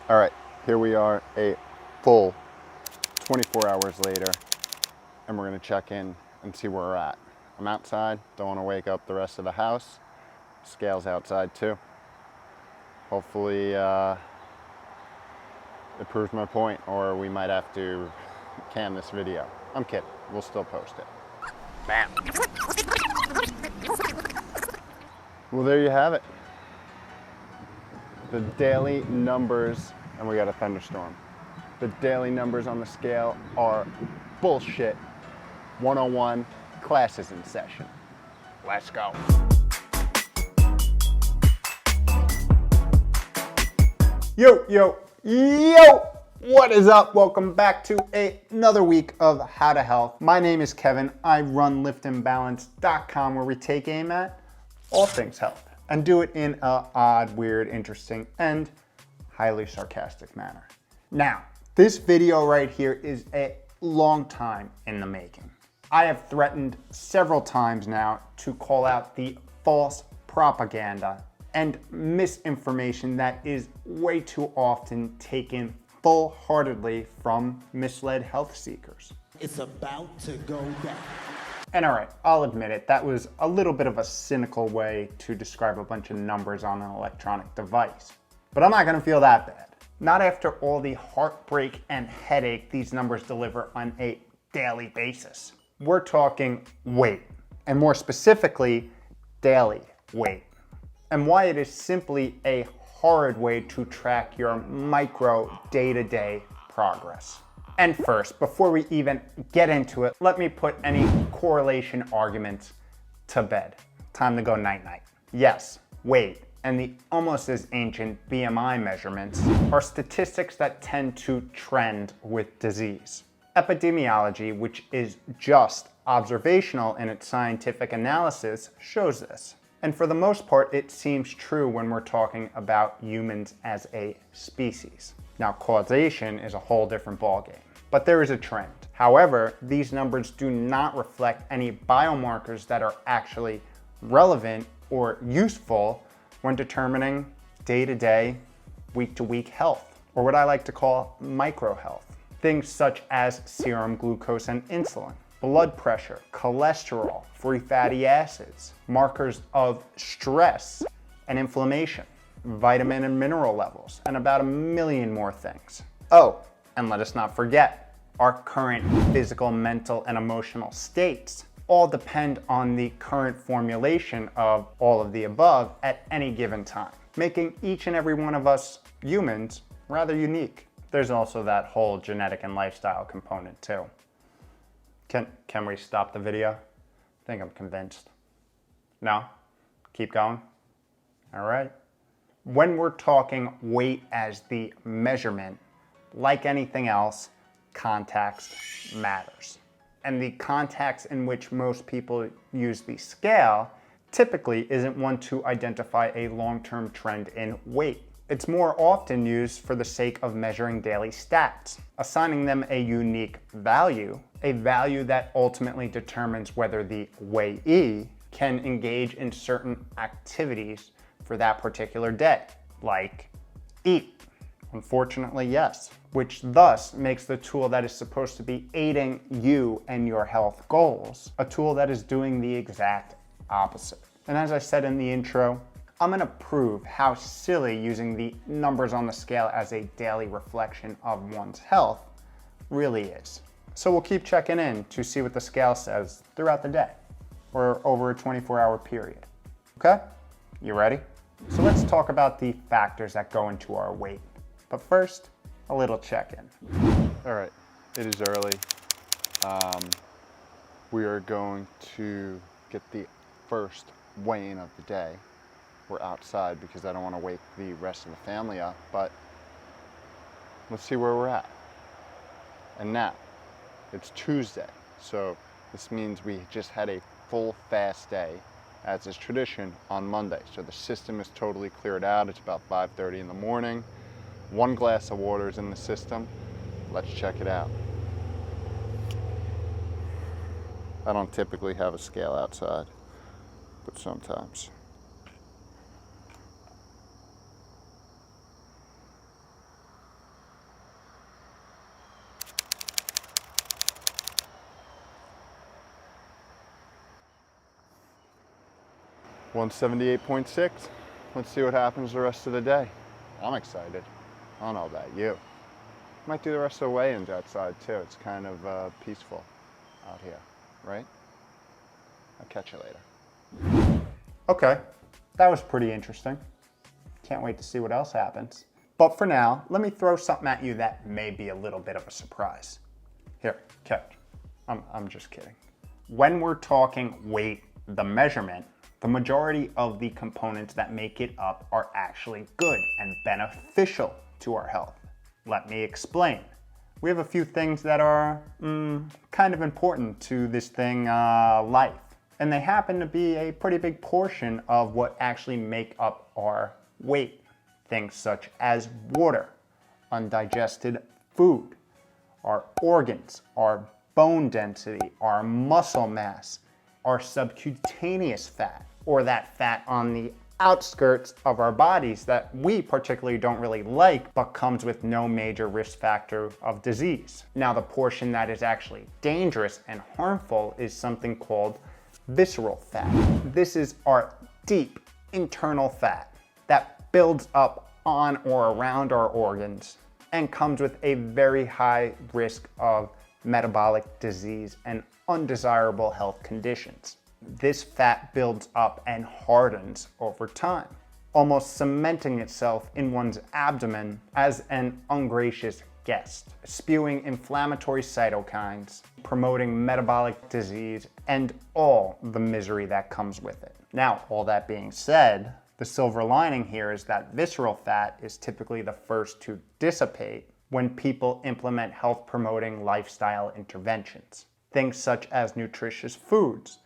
All right, here we are, a full 24 hours later, and we're gonna check in and see where we're at. I'm outside, don't wanna wake up the rest of the house. Scale's outside too. Hopefully it proves my point, or we might have to can this video. I'm kidding, we'll still post it. Bam. Well, there you have it. The daily numbers, and we got a thunderstorm. The daily numbers on the scale are bullshit. 101, class is in session. Let's go. Yo, what is up? Welcome back to another week of How to Health. My name is Kevin. I run liftandbalance.com, where we take aim at all things health and do it in an odd, weird, interesting, and highly sarcastic manner. Now, this video right here is a long time in the making. I have threatened several times now to call out the false propaganda and misinformation that is way too often taken full-heartedly from misled health seekers. It's about to go down. And all right, I'll admit it, that was a little bit of a cynical way to describe a bunch of numbers on an electronic device. But I'm not gonna feel that bad. Not after all the heartbreak and headache these numbers deliver on a daily basis. We're talking weight, and more specifically, daily weight, and why it is simply a horrid way to track your micro day-to-day progress. And first, before we even get into it, let me put any correlation arguments to bed. Time to go night-night. Yes, weight and the almost as ancient BMI measurements are statistics that tend to trend with disease. Epidemiology, which is just observational in its scientific analysis, shows this. And for the most part, it seems true when we're talking about humans as a species. Now, causation is a whole different ballgame, but there is a trend. However, these numbers do not reflect any biomarkers that are actually relevant or useful when determining day-to-day, week-to-week health, or what I like to call micro-health. Things such as serum glucose and insulin, blood pressure, cholesterol, free fatty acids, markers of stress and inflammation, vitamin and mineral levels, and about a million more things. Oh, and let us not forget, our current physical, mental, and emotional states all depend on the current formulation of all of the above at any given time, making each and every one of us humans rather unique. There's also that whole genetic and lifestyle component too. Can we stop the video? I think I'm convinced. No? Keep going? All right. When we're talking weight as the measurement, like anything else, context matters. And the context in which most people use the scale typically isn't one to identify a long-term trend in weight. It's more often used for the sake of measuring daily stats, assigning them a unique value, a value that ultimately determines whether the weighee can engage in certain activities for that particular day, like eat. Unfortunately, yes, which thus makes the tool that is supposed to be aiding you and your health goals a tool that is doing the exact opposite. And as I said in the intro, I'm gonna prove how silly using the numbers on the scale as a daily reflection of one's health really is. So we'll keep checking in to see what the scale says throughout the day or over a 24-hour period. Okay? You ready? So let's talk about the factors that go into our weight. But first, a little check-in. All right, it is early. We are going to get the first weigh-in of the day. We're outside because I don't want to wake the rest of the family up, but let's see where we're at. And now, it's Tuesday, so this means we just had a full fast day, as is tradition, on Monday. So the system is totally cleared out. It's about 5:30 in the morning. 1 glass of water is in the system. Let's check it out. I don't typically have a scale outside, but sometimes. 178.6. Let's see what happens the rest of the day. I'm excited. I don't know about you. Might do the rest of the weigh-ins outside too. It's kind of peaceful out here, right? I'll catch you later. Okay, that was pretty interesting. Can't wait to see what else happens. But for now, let me throw something at you that may be a little bit of a surprise. Here, catch. I'm just kidding. When we're talking weight, the measurement, the majority of the components that make it up are actually good and beneficial to our health. Let me explain. We have a few things that are kind of important to this thing, life. And they happen to be a pretty big portion of what actually make up our weight. Things such as water, undigested food, our organs, our bone density, our muscle mass, our subcutaneous fat, or that fat on the outskirts of our bodies that we particularly don't really like, but comes with no major risk factor of disease. Now, the portion that is actually dangerous and harmful is something called visceral fat. This is our deep internal fat that builds up on or around our organs and comes with a very high risk of metabolic disease and undesirable health conditions. This fat builds up and hardens over time, almost cementing itself in one's abdomen as an ungracious guest, spewing inflammatory cytokines, promoting metabolic disease, and all the misery that comes with it. Now, all that being said, the silver lining here is that visceral fat is typically the first to dissipate when people implement health-promoting lifestyle interventions. Things such as nutritious foods,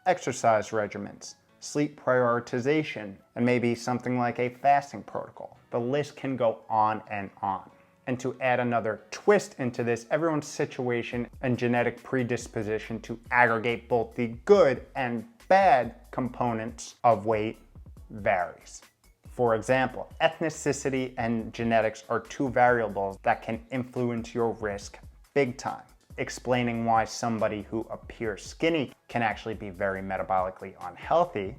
exercise regimens, sleep prioritization, and maybe something like a fasting protocol. The list can go on and on. And to add another twist into this, everyone's situation and genetic predisposition to aggregate both the good and bad components of weight varies. For example, ethnicity and genetics are two variables that can influence your risk big time, explaining why somebody who appears skinny can actually be very metabolically unhealthy.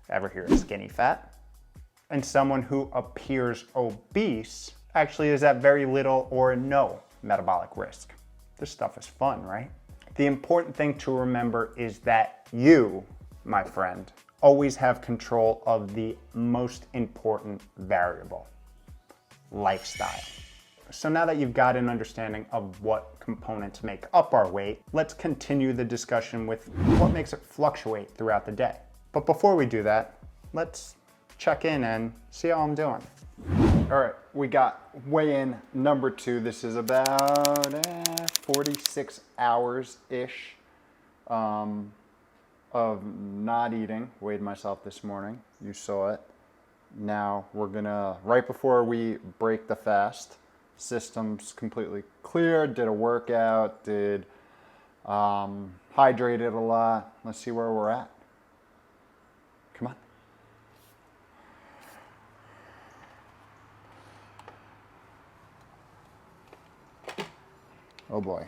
Ever hear of skinny fat? And someone who appears obese actually is at very little or no metabolic risk. This stuff is fun, right? The important thing to remember is that you, my friend, always have control of the most important variable, lifestyle. So now that you've got an understanding of what components make up our weight, let's continue the discussion with what makes it fluctuate throughout the day. But before we do that, let's check in and see how I'm doing. All right, we got weigh-in number 2. This is about 46 hours-ish of not eating. Weighed myself this morning, you saw it. Now we're gonna, right before we break the fast, system's completely clear, did a workout, hydrated a lot. Let's see where we're at. Come on. Oh boy.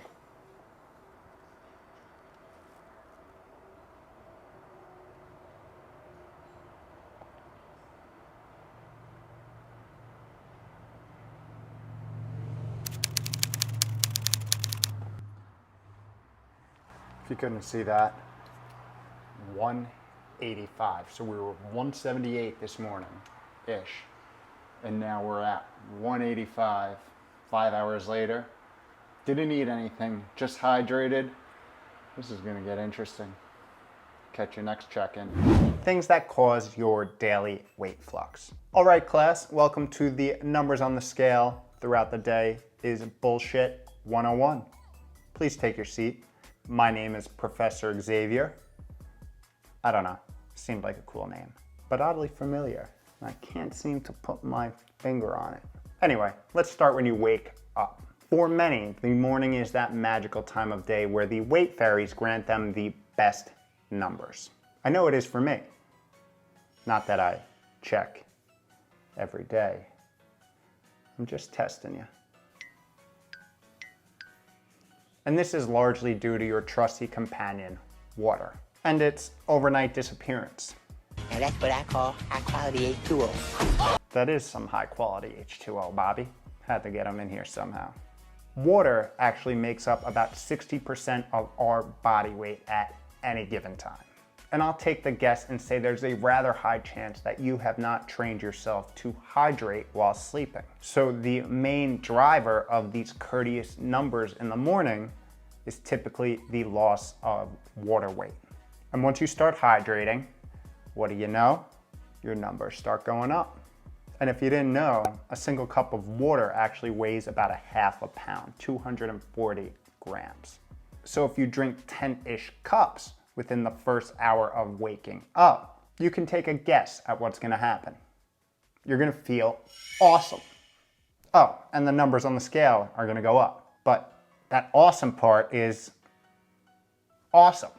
If you couldn't see that, 185. So we were 178 this morning-ish. And now we're at 185, 5 hours later. Didn't eat anything, just hydrated. This is gonna get interesting. Catch you next check-in. Things that cause your daily weight flux. All right, class, welcome to the numbers on the scale throughout the day is bullshit 101. Please take your seat. My name is Professor Xavier. I don't know, seemed like a cool name, but oddly familiar. I can't seem to put my finger on it. Anyway, let's start when you wake up. For many, the morning is that magical time of day where the weight fairies grant them the best numbers. I know it is for me. Not that I check every day. I'm just testing you. And this is largely due to your trusty companion, water, and its overnight disappearance. Now that's what I call high quality H2O. That is some high quality H2O, Bobby. Had to get them in here somehow. Water actually makes up about 60% of our body weight at any given time. And I'll take the guess and say there's a rather high chance that you have not trained yourself to hydrate while sleeping. So the main driver of these courteous numbers in the morning is typically the loss of water weight. And once you start hydrating, what do you know? Your numbers start going up. And if you didn't know, a single cup of water actually weighs about a half a pound, 240 grams. So if you drink 10-ish cups within the first hour of waking up, you can take a guess at what's gonna happen. You're gonna feel awesome. Oh, and the numbers on the scale are gonna go up. But that awesome part is awesome.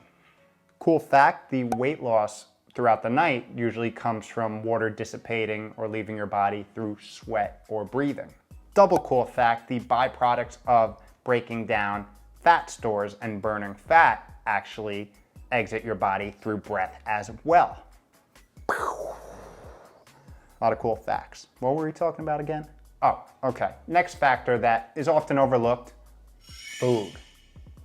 Cool fact, the weight loss throughout the night usually comes from water dissipating or leaving your body through sweat or breathing. Double cool fact, the byproducts of breaking down fat stores and burning fat actually exit your body through breath as well. A lot of cool facts. What were we talking about again? Oh, okay. Next factor that is often overlooked, food.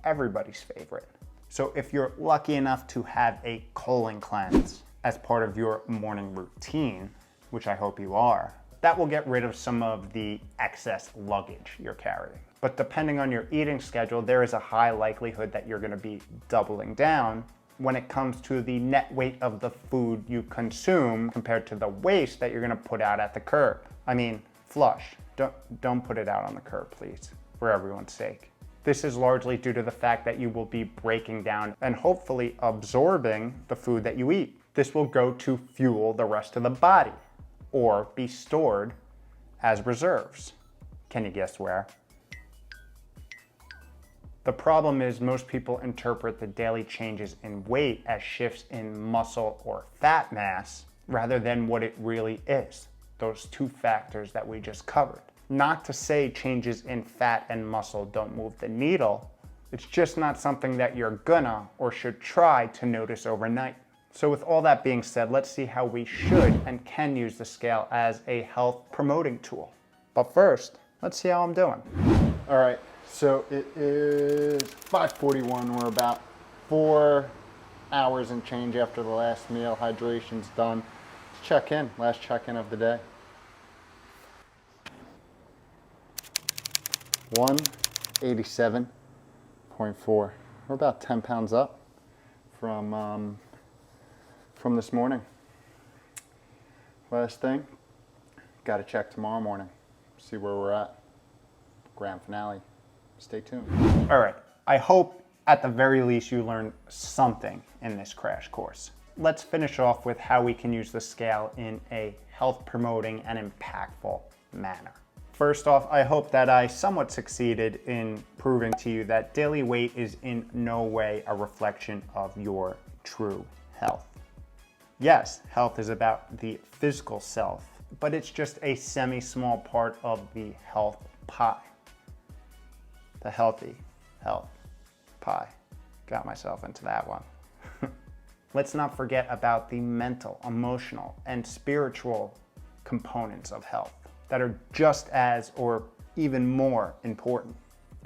Everybody's favorite. So if you're lucky enough to have a colon cleanse as part of your morning routine, which I hope you are, that will get rid of some of the excess luggage you're carrying. But depending on your eating schedule, there is a high likelihood that you're gonna be doubling down when it comes to the net weight of the food you consume compared to the waste that you're gonna put out at the curb. I mean, flush. Don't put it out on the curb, please, for everyone's sake. This is largely due to the fact that you will be breaking down and hopefully absorbing the food that you eat. This will go to fuel the rest of the body or be stored as reserves. Can you guess where? The problem is most people interpret the daily changes in weight as shifts in muscle or fat mass rather than what it really is, those two factors that we just covered. Not to say changes in fat and muscle don't move the needle, it's just not something that you're gonna or should try to notice overnight. So with all that being said, let's see how we should and can use the scale as a health promoting tool. But first, let's see how I'm doing. All right, so it is 5:41. We're about 4 hours and change after the last meal. Hydration's done. Let's check in, last check-in of the day. 187.4. We're about 10 pounds up from this morning. Last thing, got to check tomorrow morning, see where we're at. Grand finale. Stay tuned. All right, I hope at the very least you learned something in this crash course. Let's finish off with how we can use the scale in a health promoting and impactful manner. First off, I hope that I somewhat succeeded in proving to you that daily weight is in no way a reflection of your true health. Yes, health is about the physical self, but it's just a semi-small part of the health pie. The healthy health pie. Got myself into that one. Let's not forget about the mental, emotional, and spiritual components of health that are just as or even more important.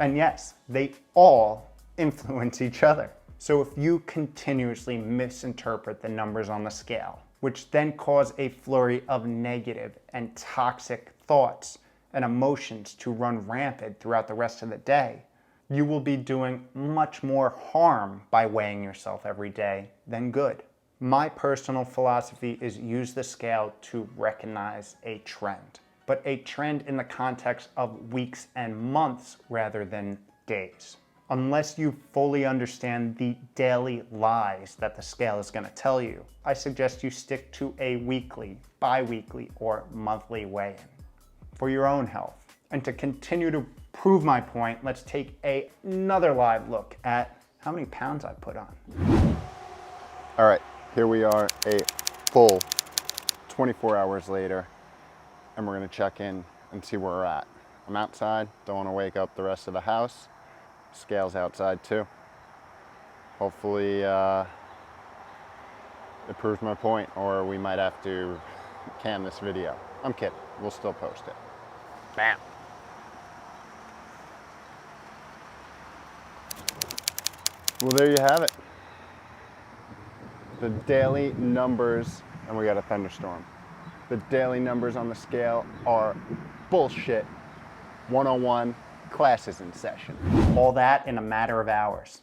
And yes, they all influence each other. So if you continuously misinterpret the numbers on the scale, which then cause a flurry of negative and toxic thoughts and emotions to run rampant throughout the rest of the day, you will be doing much more harm by weighing yourself every day than good. My personal philosophy is use the scale to recognize a trend, but a trend in the context of weeks and months rather than days. Unless you fully understand the daily lies that the scale is going to tell you, I suggest you stick to a weekly, bi-weekly, or monthly weigh-in for your own health. And to continue to prove my point, let's take another live look at how many pounds I put on. All right, here we are a full 24 hours later, and we're going to check in and see where we're at. I'm outside, don't want to wake up the rest of the house. Scale's outside too. Hopefully it proves my point, or we might have to can this video. I'm kidding, we'll still post it. Bam. Well, there you have it. The daily numbers, and we got a thunderstorm. The daily numbers on the scale are bullshit. 101, class is in session. All that in a matter of hours.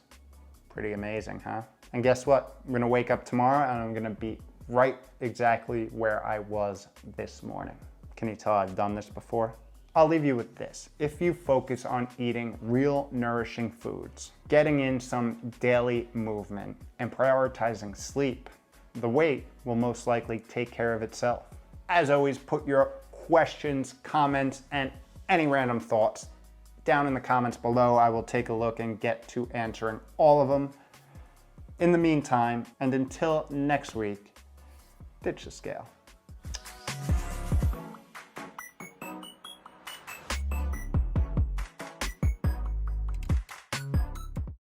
Pretty amazing, huh? And guess what? I'm gonna wake up tomorrow and I'm gonna be right exactly where I was this morning. Can you tell I've done this before? I'll leave you with this. If you focus on eating real nourishing foods, getting in some daily movement, and prioritizing sleep, the weight will most likely take care of itself. As always, put your questions, comments, and any random thoughts down in the comments below. I will take a look and get to answering all of them. In the meantime, and until next week, ditch the scale.